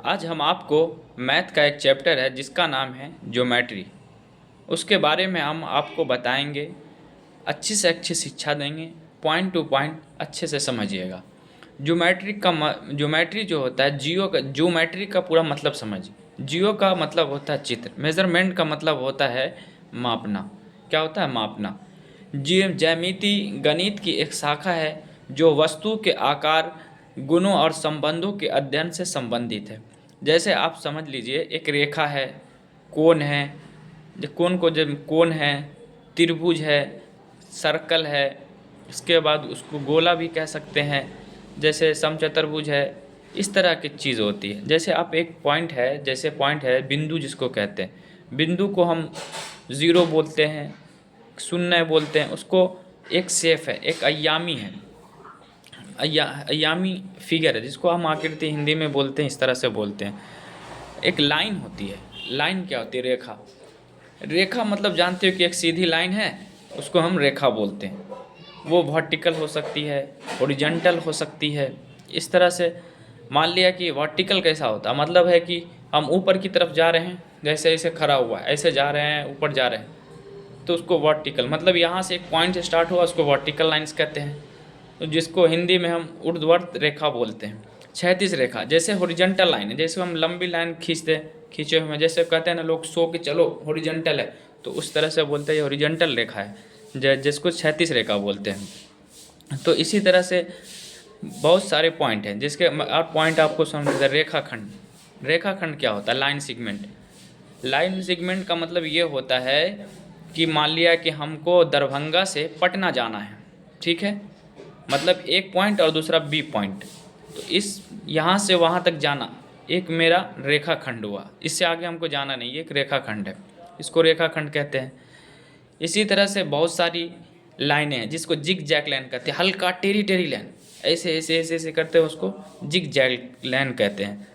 आज हम आपको मैथ का एक चैप्टर है जिसका नाम है ज्योमेट्री, उसके बारे में हम आपको बताएंगे, अच्छी से अच्छी शिक्षा देंगे, पॉइंट टू पॉइंट अच्छे से समझिएगा। ज्योमेट्री जो होता है, ज्योमेट्री का पूरा मतलब समझिए। जियो का मतलब होता है चित्र, मेजरमेंट का मतलब होता है मापना। क्या होता है? मापना। ज्यामिति गणित की एक शाखा है जो वस्तु के आकार, गुणों और संबंधों के अध्ययन से संबंधित है। जैसे आप समझ लीजिए, एक रेखा है, कोण है, कोण को जब कोण है, त्रिभुज है, सर्कल है, इसके बाद उसको गोला भी कह सकते हैं, जैसे समचतुर्भुज है। इस तरह की चीज़ होती है। जैसे आप एक पॉइंट है, जैसे पॉइंट है बिंदु जिसको कहते हैं, बिंदु को हम ज़ीरो बोलते हैं, शून्य बोलते हैं। उसको एक शेप है, एक अयामी है, अयामी फिगर है, जिसको हम आकृति हिंदी में बोलते हैं, इस तरह से बोलते हैं। एक लाइन होती है। लाइन क्या होती है? रेखा। रेखा मतलब जानते हो कि एक सीधी लाइन है, उसको हम रेखा बोलते हैं। वो वर्टिकल हो सकती है, हॉरिजॉन्टल हो सकती है। इस तरह से मान लिया कि वर्टिकल कैसा होता है, मतलब है कि हम ऊपर की तरफ जा रहे हैं, जैसे ऐसे खड़ा हुआ है, ऐसे जा रहे हैं, ऊपर जा रहे हैं, तो उसको वर्टिकल, मतलब यहाँ से एक पॉइंट से स्टार्ट हुआ, उसको वर्टिकल लाइंस कहते हैं। तो जिसको हिंदी में हम ऊर्ध्वाधर रेखा बोलते हैं। क्षैतिज रेखा जैसे हॉरिजॉन्टल लाइन है, जैसे हम लंबी लाइन खींचे हुए हैं, जैसे कहते हैं ना लोग सो के चलो हॉरिजॉन्टल है, तो उस तरह से बोलते हैं ये हॉरिजॉन्टल रेखा है, जिसको क्षैतिज रेखा बोलते हैं। तो इसी तरह से बहुत सारे पॉइंट हैं जिसके और पॉइंट आपको समझ। रेखाखंड, रेखाखंड क्या होता है? Line segment. लाइन सेगमेंट का मतलब ये होता है कि मान लिया कि हमको दरभंगा से पटना जाना है, ठीक है, मतलब एक पॉइंट और दूसरा बी पॉइंट, तो इस यहाँ से वहाँ तक जाना एक मेरा रेखाखंड हुआ। इससे आगे हमको जाना नहीं, ये एक रेखाखंड है, इसको रेखाखंड कहते हैं। इसी तरह से बहुत सारी लाइनें हैं जिसको जिग जैग लाइन कहते हैं, हल्का टेढ़ी टेढ़ी लाइन, ऐसे ऐसे ऐसे ऐसे करते हैं, उसको जिग जैग लाइन कहते हैं।